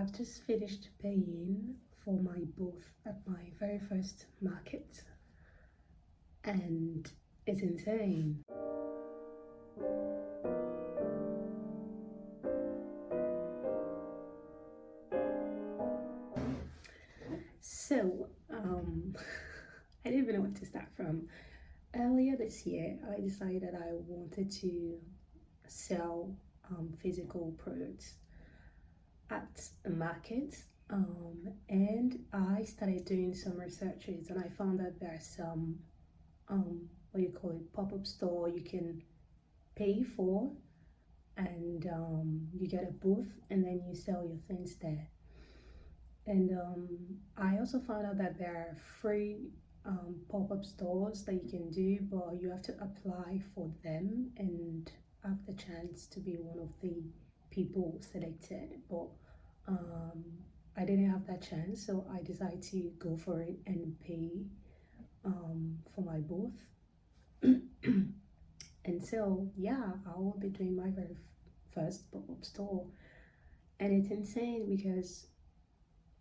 I've just finished paying for my booth at my very first market, and it's insane. So, I didn't even know what to start from. Earlier this year, I decided I wanted to sell physical products at a market, and I started doing some researches, and I found that there's some what you call it, pop-up store you can pay for, and you get a booth and then you sell your things there. And I also found out that there are free pop-up stores that you can do, but you have to apply for them and have the chance to be one of the people selected. But I didn't have that chance, so I decided to go for it and pay for my booth. And so yeah, I will be doing my very first pop-up store, and it's insane because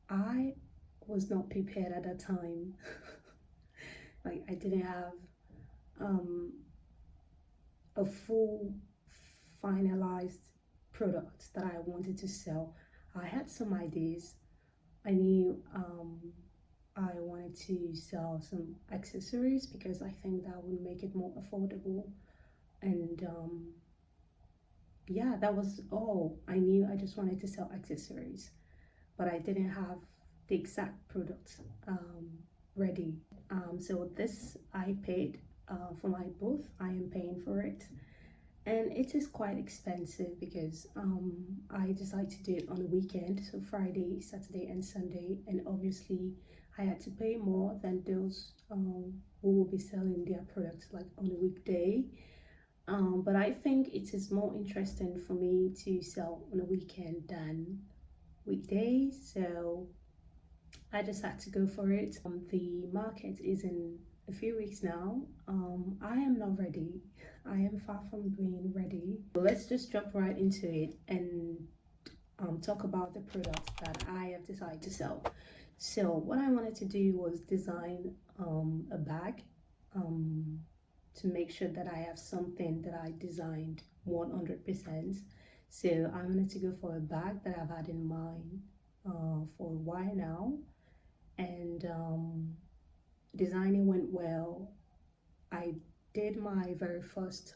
I was not prepared at that time. Like, I didn't have a full finalized product that I wanted to sell. I had some ideas. I knew I wanted to sell some accessories because I think that would make it more affordable. And yeah, that was all I knew. I just wanted to sell accessories, but I didn't have the exact product ready. So this I paid for my booth. I am paying for it, and it is quite expensive because I decided to do it on a weekend, so Friday, Saturday and Sunday, and obviously I had to pay more than those who will be selling their products like on a weekday. But I think it is more interesting for me to sell on a weekend than weekdays, so I just had to go for it. The market is in a few weeks now. I am not ready. I am far from being ready. Let's just jump right into it and talk about the products that I have decided to sell. So what I wanted to do was design a bag to make sure that I have something that I designed 100%. So I wanted to go for a bag that I've had in mind for a while now, and designing went well. I did my very first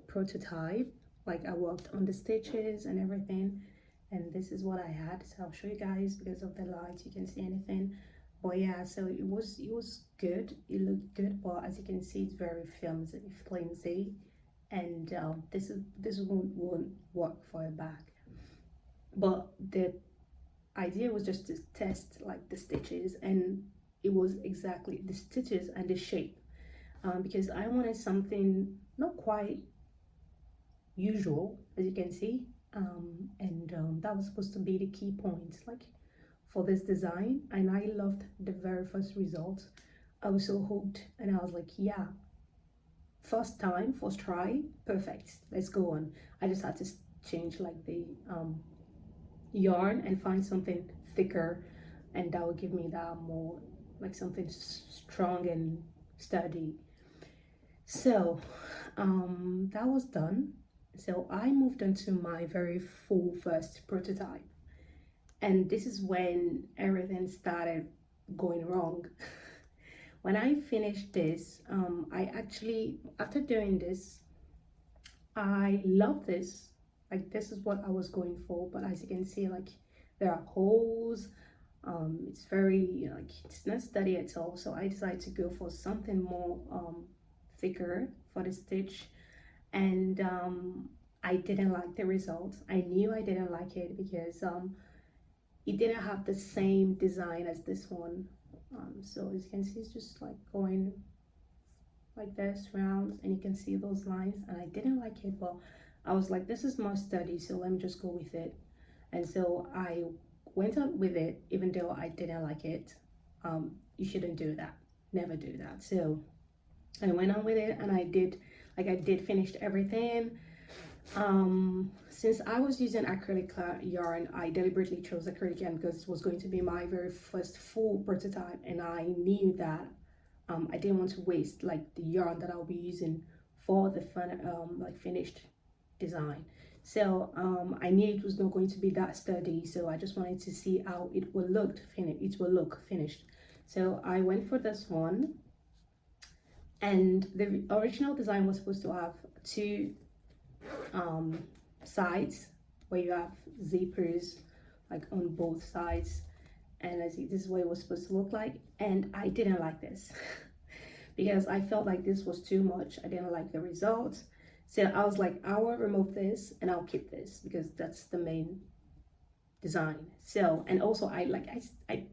prototype. Like, I worked on the stitches and everything, and this is what I had. So I'll show you guys. Because of the light you can see anything, but yeah, so it was good. It looked good, but as you can see, it's very flimsy, and this won't work for a bag. But the idea was just to test like the stitches, and it was exactly the stitches and the shape, because I wanted something not quite usual, as you can see, and that was supposed to be the key point, like, for this design. And I loved the very first result. I was so hooked, and I was like, yeah, first time, first try, perfect, let's go on. I just had to change like the yarn and find something thicker, and that would give me that more like something strong and sturdy. So that was done. So I moved on to my very full first prototype, and this is when everything started going wrong. When I finished this, I actually, after doing this, I love this. Like, this is what I was going for, but as you can see, like, there are holes. It's very, like, it's not sturdy at all. So I decided to go for something more thicker for the stitch, and I didn't like the result. I knew I didn't like it because it didn't have the same design as this one. So as you can see, it's just like going like this round, and you can see those lines, and I didn't like it, but I was like, this is more sturdy, so let me just go with it. And so I went on with it, even though I didn't like it. You shouldn't do that, never do that. So I went on with it, and I did finish everything. Since I was using acrylic yarn, I deliberately chose acrylic yarn because it was going to be my very first full prototype, and I knew that I didn't want to waste like the yarn that I'll be using for the finished design. So I knew it was not going to be that sturdy, so I just wanted to see how it will look finished. So I went for this one, and the original design was supposed to have two sides where you have zippers like on both sides, and this is what it was supposed to look like. And I didn't like this because I felt like this was too much. I didn't like the results, so I was like, I will remove this and I'll keep this because that's the main design. So, and also I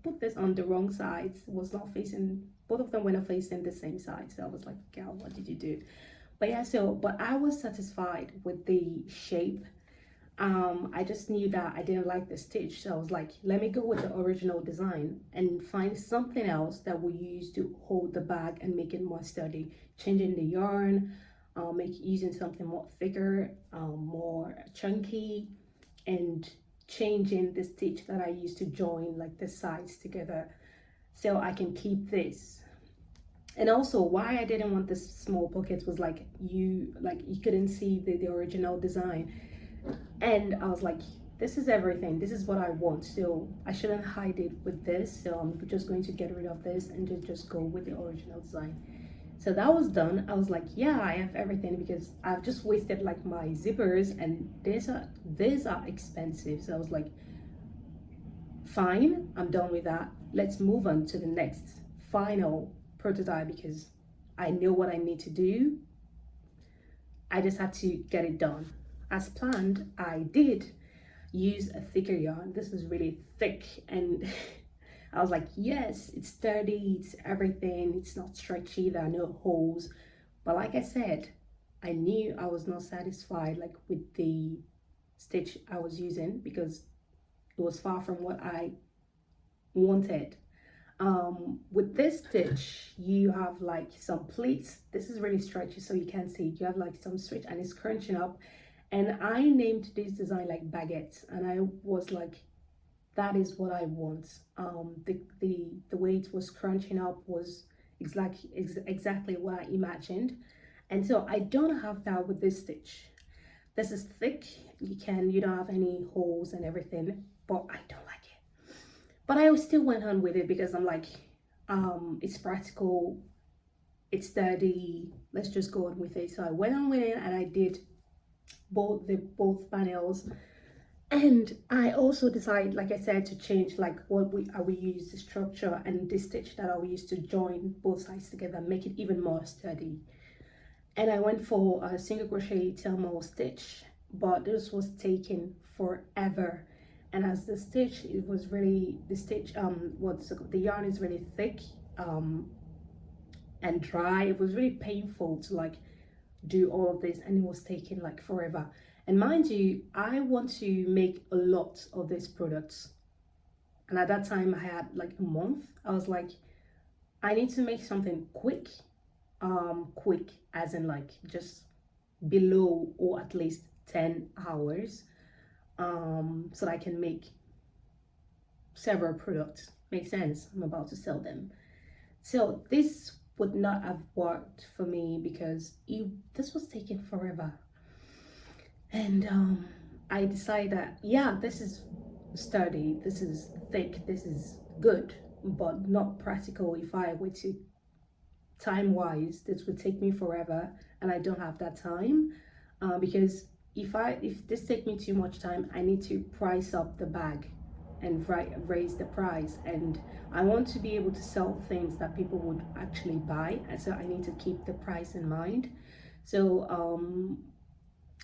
put this on the wrong sides. It was not facing, both of them were not facing the same side, so I was like, girl, what did you do? But yeah, but I was satisfied with the shape. I just knew that I didn't like the stitch, so I was like, let me go with the original design and find something else that we use to hold the bag and make it more sturdy. Changing the yarn, using something more thicker, more chunky, and changing the stitch that I used to join like the sides together, so I can keep this. And also, why I didn't want this small pockets was like you couldn't see the original design, and I was like, this is everything, this is what I want, so I shouldn't hide it with this, so I'm just going to get rid of this and just go with the original design. So that was done. I was like, yeah, I have everything because I've just wasted like my zippers, and these are expensive. So I was like, fine, I'm done with that. Let's move on to the next final prototype because I know what I need to do. I just had to get it done. As planned, I did use a thicker yarn. This is really thick, and I was like, yes, it's sturdy, it's everything, it's not stretchy, there are no holes. But like I said, I knew I was not satisfied like with the stitch I was using because it was far from what I wanted. With this stitch, you have like some pleats. This is really stretchy, so you can't see it. You have like some stretch and it's crunching up. And I named this design like baguettes, and I was like, that is what I want. The way it was crunching up was exactly what I imagined. And so I don't have that with this stitch. This is thick, you don't have any holes and everything, but I don't like it. But I still went on with it because I'm like, it's practical, it's sturdy, let's just go on with it. So I went on with it and I did both panels. And I also decided, like I said, to change like what we use the structure and the stitch that I will use to join both sides together, make it even more sturdy. And I went for a single crochet tailmole stitch, but this was taking forever. And as the stitch, it was really the yarn is really thick and dry. It was really painful to like do all of this, and it was taking like forever. And mind you, I want to make a lot of these products, and at that time I had like a month. I was like, I need to make something quick, quick as in like just below or at least 10 hours, so that I can make several products. Make sense? I'm about to sell them. So this would not have worked for me because this was taking forever. And I decided that, yeah, this is sturdy, this is thick, this is good, but not practical. If I were to, time-wise, this would take me forever, and I don't have that time, because if this takes me too much time, I need to price up the bag and raise the price, and I want to be able to sell things that people would actually buy, and so I need to keep the price in mind. So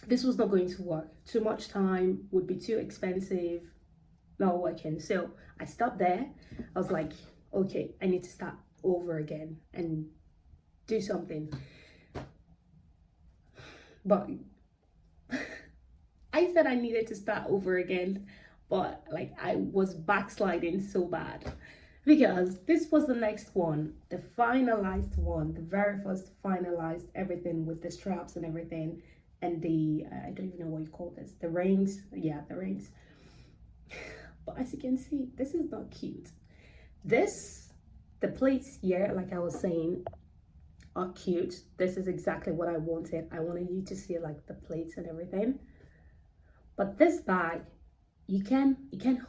this was not going to work. Too much time, would be too expensive, not working. So I stopped there. I was like, okay, I need to start over again and do something. But I said I needed to start over again, but like I was backsliding so bad because this was the next one, the finalized one, the very first finalized everything with the straps and everything. and the I don't even know what you call this, the rings. Yeah, the rings. But as you can see, this is not cute. The plates here, like I was saying, are cute. This is exactly what I wanted. I wanted you to see like the plates and everything. But this bag, you can't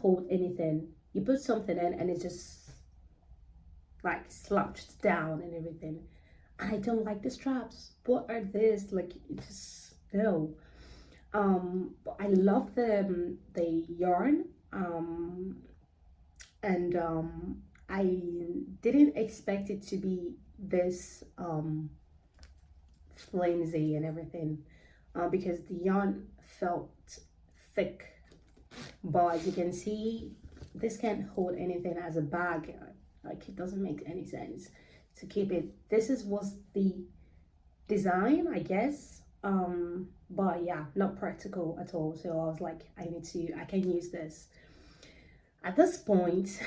hold anything. You put something in and it just like slouched down and everything. And I don't like the straps. What are this? Like, it just no. But I love the yarn. And I didn't expect it to be this flimsy and everything, because the yarn felt thick. But as you can see, this can't hold anything as a bag. Like, it doesn't make any sense to keep it. This was the design, I guess. But yeah, not practical at all. So I was like, I can use this. At this point,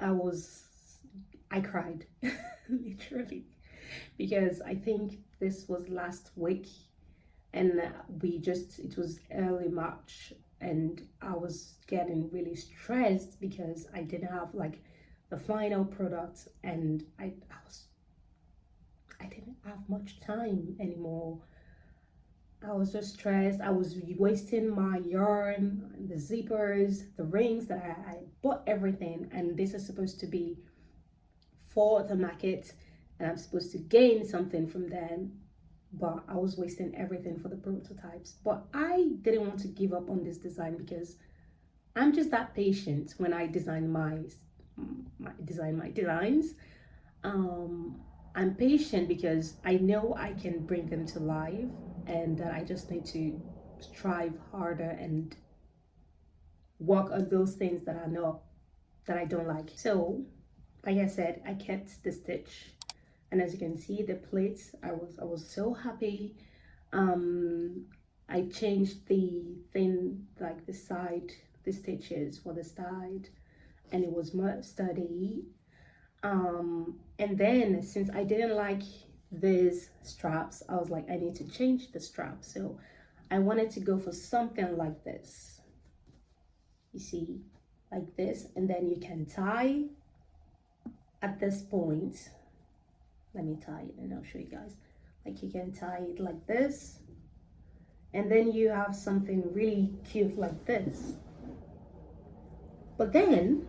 I cried literally, because I think this was last week, and it was early March, and I was getting really stressed because I didn't have like the final product, and I didn't have much time anymore. I was just stressed. I was wasting my yarn, the zippers, the rings that I bought everything, and this is supposed to be for the market, and I'm supposed to gain something from them, but I was wasting everything for the prototypes. But I didn't want to give up on this design because I'm just that patient when I design my designs. I'm patient because I know I can bring them to life, and that I just need to strive harder and work on those things that I don't like. So, like I said, I kept the stitch, and as you can see, the plates, I was so happy. I changed the thing, like the stitches for the side, and it was more sturdy. And then since I didn't like these straps, I was like, I need to change the strap. So I wanted to go for something like this. You see, like this, and then you can tie at this point. Let me tie it and I'll show you guys. Like, you can tie it like this, and then you have something really cute like this. But then,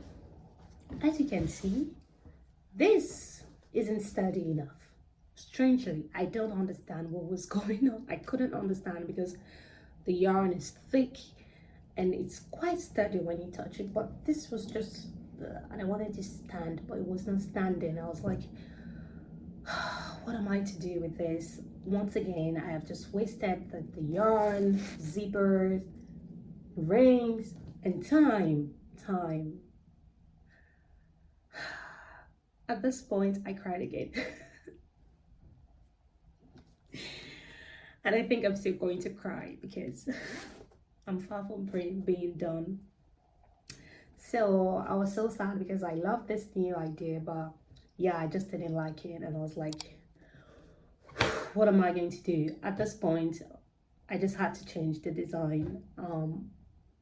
as you can see, this isn't sturdy enough. Strangely, I don't understand what was going on. I couldn't understand because the yarn is thick and it's quite sturdy when you touch it, but this was just, and I wanted to stand, but it was not standing. I was like, what am I to do with this? Once again, I have just wasted the yarn, zippers, rings, and time. At this point, I cried again. And I think I'm still going to cry because I'm far from being done. So I was so sad because I love this new idea, but yeah, I just didn't like it, and I was like, what am I going to do? At this point, I just had to change the design.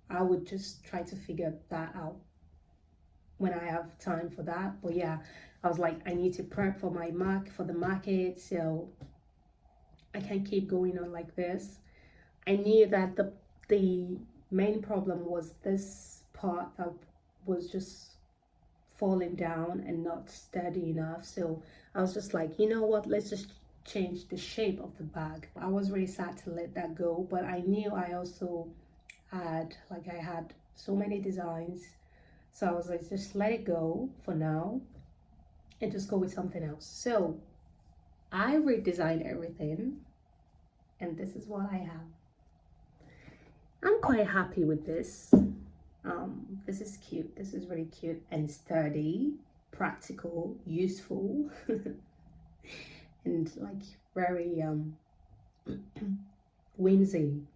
I would just try to figure that out when I have time for that. But yeah, I was like, I need to prep for the market, so I can't keep going on like this. I knew that the main problem was this part that was just falling down and not steady enough. So I was just like, you know what, let's just change the shape of the bag. I was really sad to let that go, but I knew I also had so many designs. So I was like, just let it go for now and just go with something else. So I redesigned everything, and this is what I have. I'm quite happy with this. This is cute. This is really cute and sturdy, practical, useful, and like very whimsy.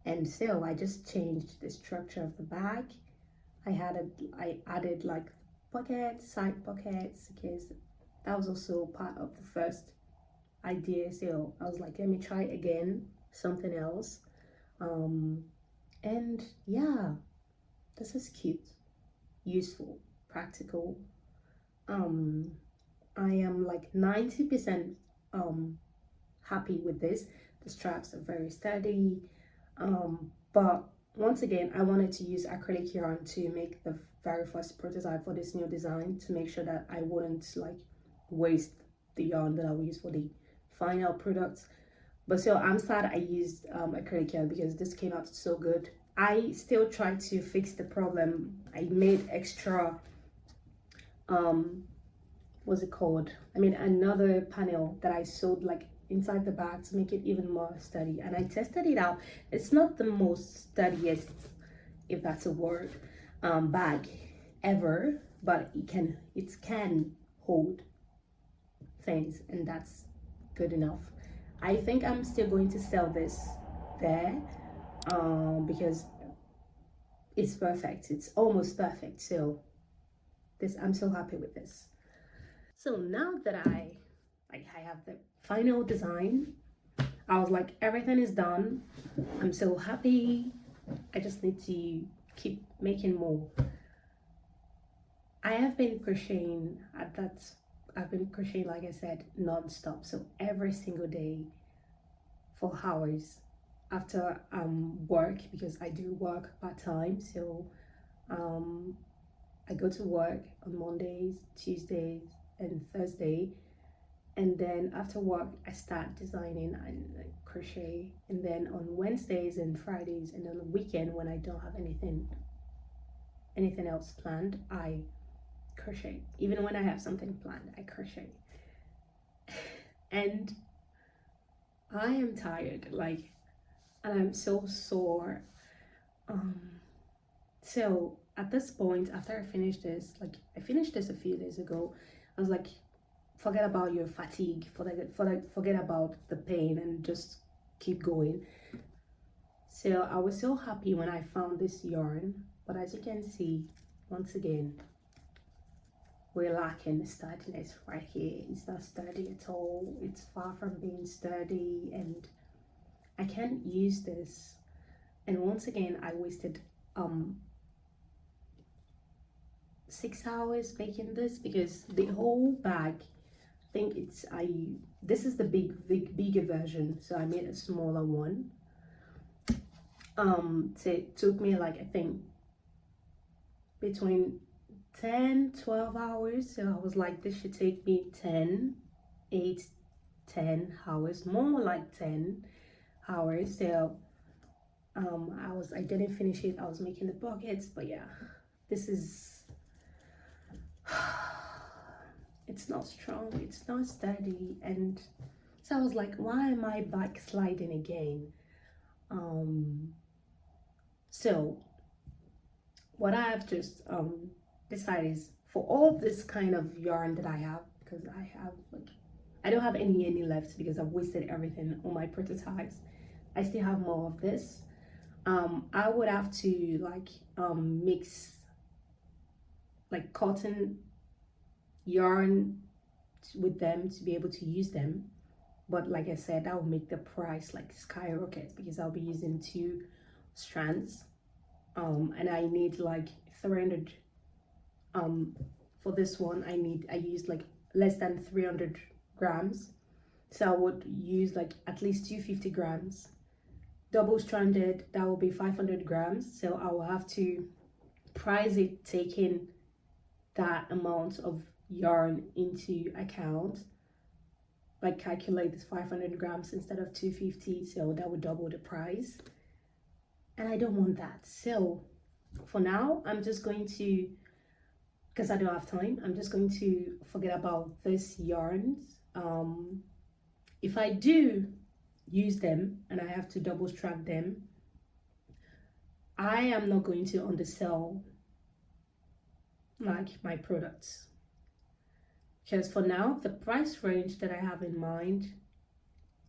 And so I just changed the structure of the bag. I added like pockets, side pockets, because that was also part of the first idea. So I was like, let me try it again. something else. And yeah, this is cute, useful, practical. um I am like 90% happy with this. The straps are very sturdy. But once again, I wanted to use acrylic yarn to make the very first prototype for this new design, to make sure that I wouldn't like waste the yarn that I will use for the final product. But still, I'm sad I used acrylic yarn because this came out so good. I still tried to fix the problem. I made extra what's it called? I mean, another panel that I sewed like inside the bag to make it even more sturdy, and I tested it out. It's not the most sturdiest, if that's a word, bag ever, but it can hold things, and that's good enough. I think I'm still going to sell this there, because it's perfect. It's almost perfect. So this, I'm so happy with this. So now that I have the final design, I was like, everything is done. I'm so happy. I just need to keep making more. I have been crocheting at that. I've been crocheting, like I said, non-stop. So every single day for hours after work, because I do work part-time. So I go to work on Mondays, Tuesdays, and Thursday, and then after work I start designing and like, crochet, and then on Wednesdays and Fridays and on the weekend when I don't have anything else planned, I crochet. Even when I have something planned, I crochet. And I am tired, like, and I'm so sore. So at this point, after I finished this, like I finished this a few days ago, I was like, forget about your fatigue, forget about the pain, and just keep going. So I was so happy when I found this yarn, but as you can see, once again, we're lacking the sturdiness right here. It's not sturdy at all. It's far from being sturdy, and I can't use this. And once again, I wasted 6 hours making this, because the whole bag, I think this is the bigger version, so I made a smaller one. So it took me like, I think between 10-12 hours. So I was like, this should take me 10 hours, more like 10 hours. So I didn't finish it. I was making the pockets, but yeah, this is it's not strong, it's not steady. And so I was like, why am I backsliding again? So what I have just decided is, for all this kind of yarn that I have, because I don't have any left because I've wasted everything on my prototypes. I still have more of this. I would have to like mix like cotton yarn with them to be able to use them, but like I said, that will make the price like skyrocket, because I'll be using 2 strands, and I need like 300 for this one. I used like less than 300 grams, so I would use like at least 250 grams. Double stranded, that will be 500 grams, so I will have to price it taking that amount of yarn into account, like calculate this 500 grams instead of 250, so that would double the price, and I don't want that. So for now, I'm just going to, because I don't have time, I'm just going to forget about this yarns. If I do use them and I have to double strap them, I am not going to undersell like my products, because for now the price range that I have in mind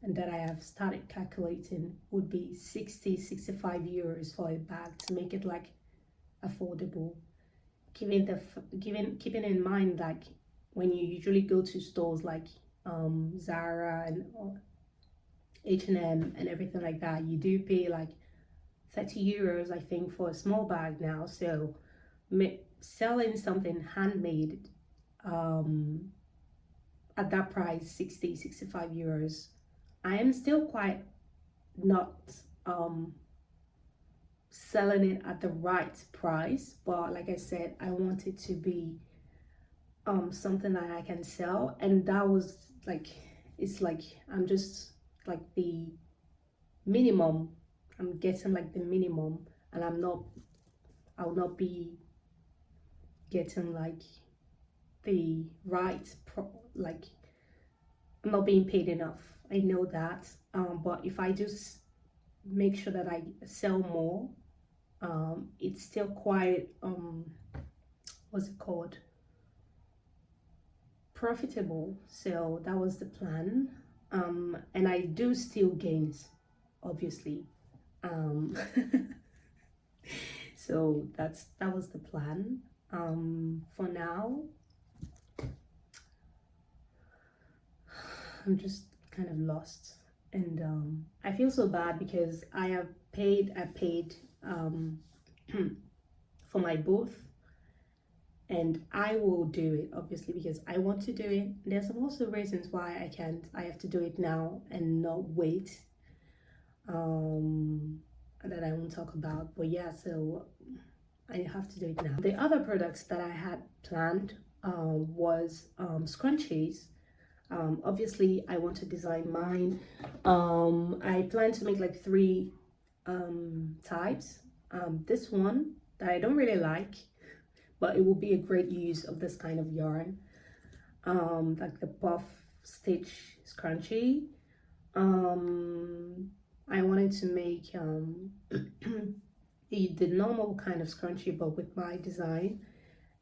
and that I have started calculating would be 60-65 euros for a bag, to make it like affordable, keeping in mind like when you usually go to stores like Zara H&M and everything like that, you do pay like 30 euros, I think, for a small bag now. So selling something handmade at that price, 60-65 euros, I am still quite not selling it at the right price. But like I said, I want it to be something that I can sell, and that was like, it's like I'm just like the minimum. I'm getting like the minimum, and I'll not be getting like the right like I'm not being paid enough. I know that. But if I just make sure that I sell more, it's still quite what's it called, profitable. So that was the plan. And I do still gains, obviously. So that was the plan. For now, I'm just kind of lost, and I feel so bad because I paid for my booth, and I will do it obviously because I want to do it. There's also reasons why I have to do it now and not wait, that I won't talk about. But yeah, so I have to do it now. The other products that I had planned was scrunchies. Obviously I want to design mine. I plan to make like 3 types. This one that I don't really like, but it will be a great use of this kind of yarn, like the puff stitch scrunchie. I wanted to make the normal kind of scrunchie but with my design,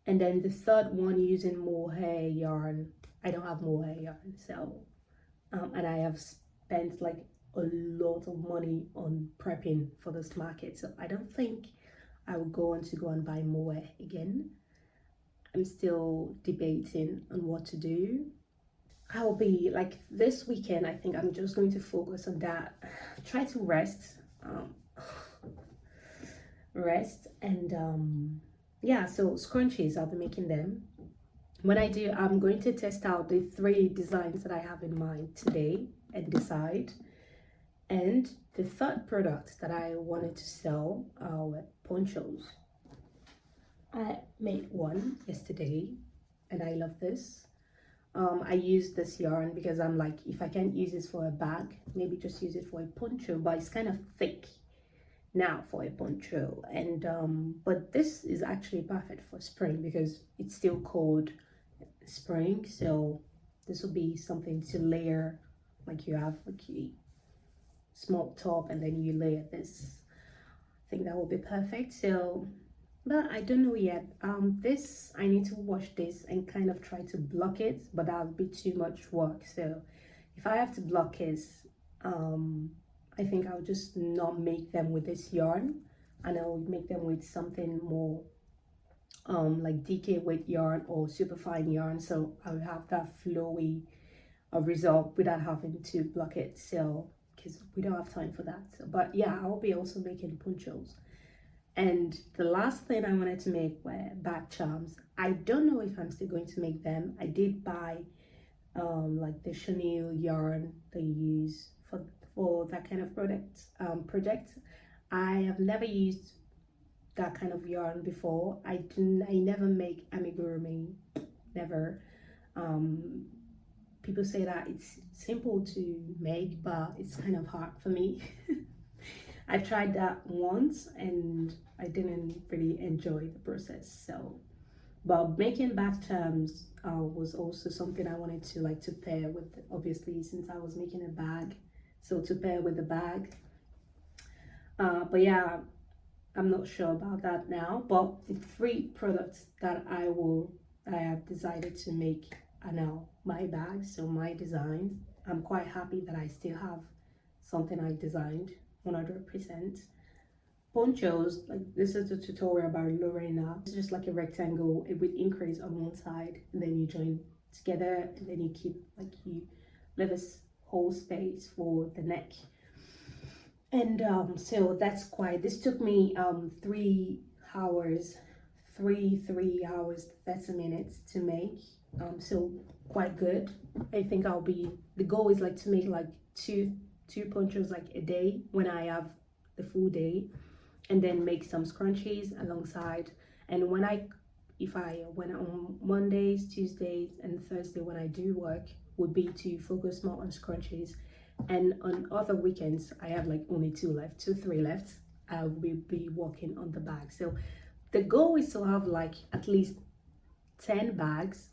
and then the third one using mohair yarn. I don't have mohair yarn, so and I have spent like a lot of money on prepping for this market, so I don't think I will go and buy mohair again. I'm still debating on what to do. I'll be like, this weekend I think I'm just going to focus on that, try to rest, and yeah. So scrunchies, I'll be making them. When I do, I'm going to test out the 3 designs that I have in mind today and decide. And the third product that I wanted to sell were ponchos. I made one yesterday and I love this. I used this yarn because I'm like, if I can't use this for a bag, maybe just use it for a poncho, but it's kind of thick now for a poncho. And but this is actually perfect for spring because it's still cold spring, so this will be something to layer, like you have like a small top and then you layer this. I think that will be perfect. So, but I don't know yet. This, I need to wash this and kind of try to block it, but that would be too much work. So if I have to block it, I think I'll just not make them with this yarn, and I'll make them with something more like DK weight yarn or super fine yarn, so I'll have that flowy result without having to block it. So because we don't have time for that. So, but yeah, I'll be also making ponchos. And the last thing I wanted to make were bag charms. I don't know if I'm still going to make them. I did buy like the chenille yarn they use for that kind of project. I have never used that kind of yarn before. I never make amigurumi, never. People say that it's simple to make, but it's kind of hard for me. I tried that once and I didn't really enjoy the process. So, but making bath charms was also something I wanted to like to pair with, obviously, since I was making a bag. So to pair with the bag. But yeah, I'm not sure about that now. But the 3 products that I have decided to make are now my bags, so my designs. I'm quite happy that I still have something I designed 100%. Ponchos, like this is a tutorial about lowering up. It's just like a rectangle, it would increase on one side and then you join together and then you keep, like you leave a whole space for the neck. And so that's quite, this took me 3 hours, 3 hours 30 minutes to make. So quite good. I think the goal is like to make like two ponchos like a day when I have the full day, and then make some scrunchies alongside. And when on Mondays, Tuesdays and Thursday when I do work, would be to focus more on scrunchies. And on other weekends, I have like only 3 left. I will be working on the bag. So the goal is to have like at least 10 bags,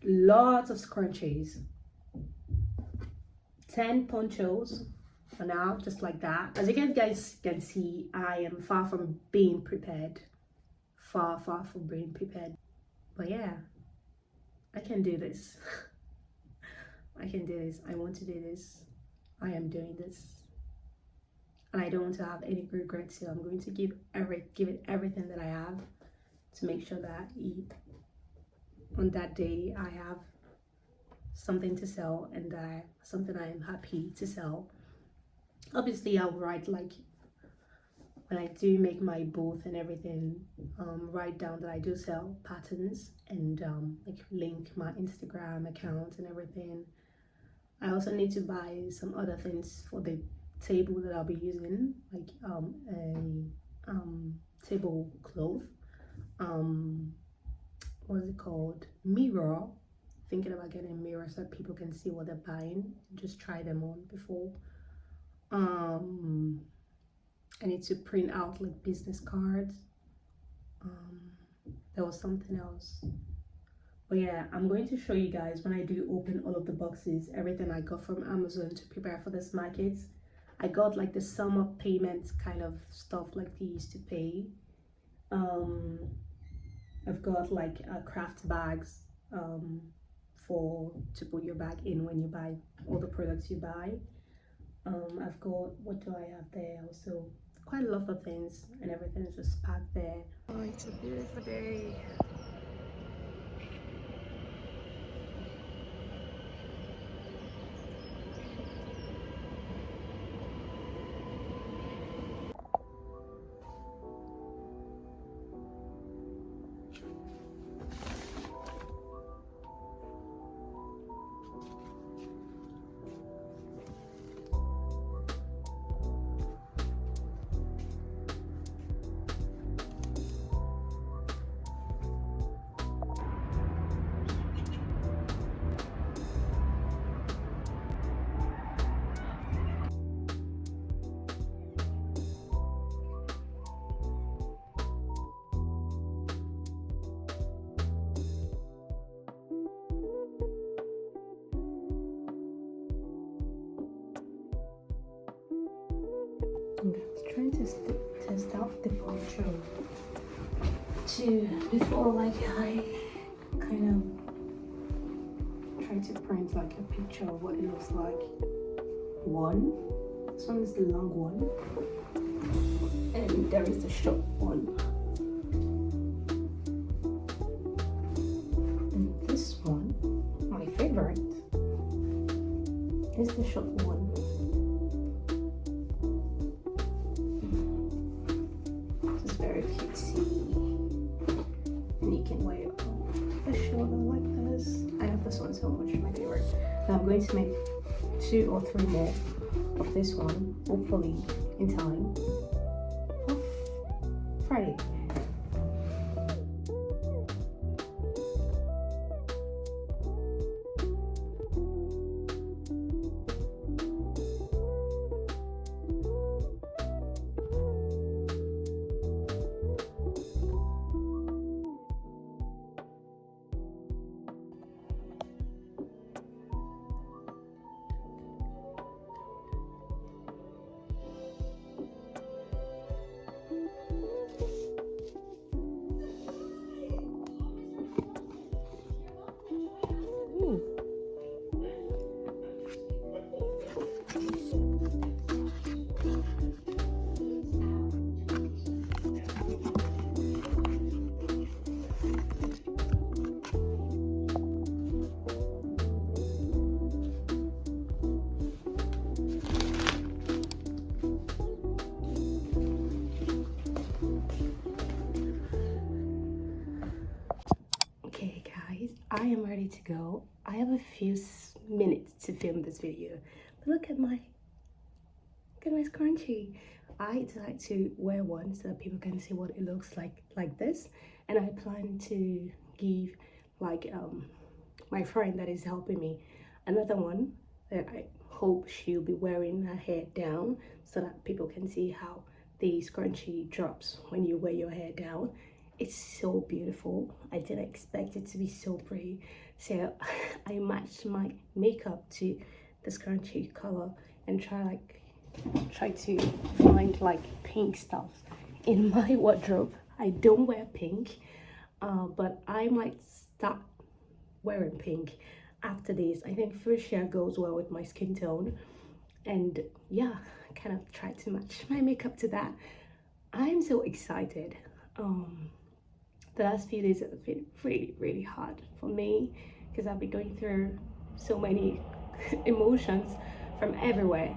lots of scrunchies, 10 ponchos for now, just like that. As you guys can see, I am far from being prepared. Far from being prepared. But yeah, I can do this. I can do this. I want to do this. I am doing this, and I don't want to have any regrets. So I'm going to give it everything that I have to make sure that on that day I have something to sell, and something I am happy to sell. Obviously, I'll write, like when I do make my booth and everything, write down that I do sell patterns, and like link my Instagram account and everything. I also need to buy some other things for the table that I'll be using, like a tablecloth, what's it called, mirror. Thinking about getting a mirror so that people can see what they're buying, just try them on before. I need to print out like business cards. There was something else. But yeah, I'm going to show you guys when I do open all of the boxes, everything I got from Amazon to prepare for this market. I got like the summer payment kind of stuff like they used to pay. I've got like craft bags to put your bag in when you buy all the products you buy. I've got, what do I have there? Also quite a lot of things, and everything is just packed there. Oh, it's a beautiful day. And I was trying to test out the poncho before like I kind of try to print like a picture of what it looks like. This one is the long one, and there is the short one. And this one, my favorite, is the short one. Very cutesy, and you can wear it on the shoulder like this. I love this one so much, my favorite. Now I'm going to make 2 or 3 more of this one, hopefully in time of Friday. I am ready to go. I have a few minutes to film this video. But look at my scrunchie. I decided to wear one so that people can see what it looks like this. And I plan to give like my friend that is helping me another one that I hope she'll be wearing her hair down so that people can see how the scrunchie drops when you wear your hair down. It's so beautiful. I didn't expect it to be so pretty. So I matched my makeup to the scrunchie color and try to find like pink stuff in my wardrobe. I don't wear pink, but I might start wearing pink after this. I think fuchsia goes well with my skin tone, and yeah, I kind of try to match my makeup to that. I'm so excited. The last few days have been really hard for me because I've been going through so many emotions from everywhere,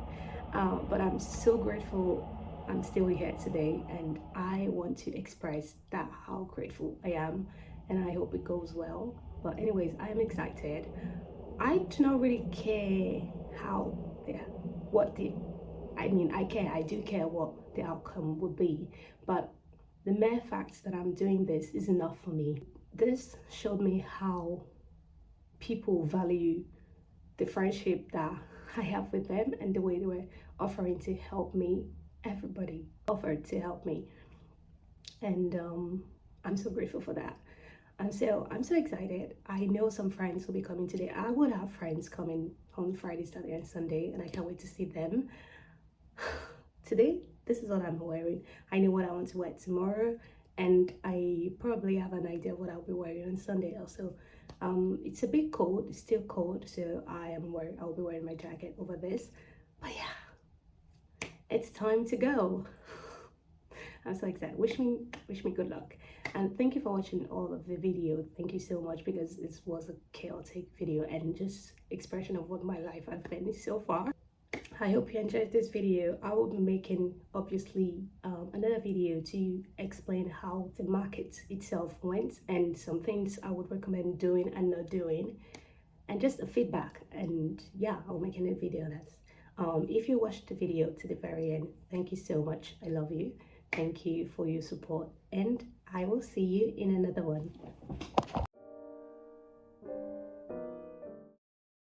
but I'm so grateful I'm still here today, and I want to express that how grateful I am, and I hope it goes well. But anyways, I'm excited. I do not really care how I do care what the outcome would be, but the mere fact that I'm doing this is enough for me. This showed me how people value the friendship that I have with them and the way they were offering to help me. Everybody offered to help me, and I'm so grateful for that. And so I'm so excited. I know some friends will be coming today. I would have friends coming on Friday, Saturday, and Sunday, and I can't wait to see them. Today, this is what I'm wearing. I know what I want to wear tomorrow, and I probably have an idea of what I'll be wearing on Sunday also. It's a bit cold. It's still cold, so I'll be wearing my jacket over this. But yeah, it's time to go. I'm so excited. Wish me good luck, and thank you for watching all of the video. Thank you so much, because this was a chaotic video and just expression of what my life has been so far. I hope you enjoyed this video. I will be making obviously another video to explain how the market itself went and some things I would recommend doing and not doing, and just a feedback. And yeah, I'll make another video on that. If you watched the video to the very end, thank you so much. I love you. Thank you for your support, and I will see you in another one.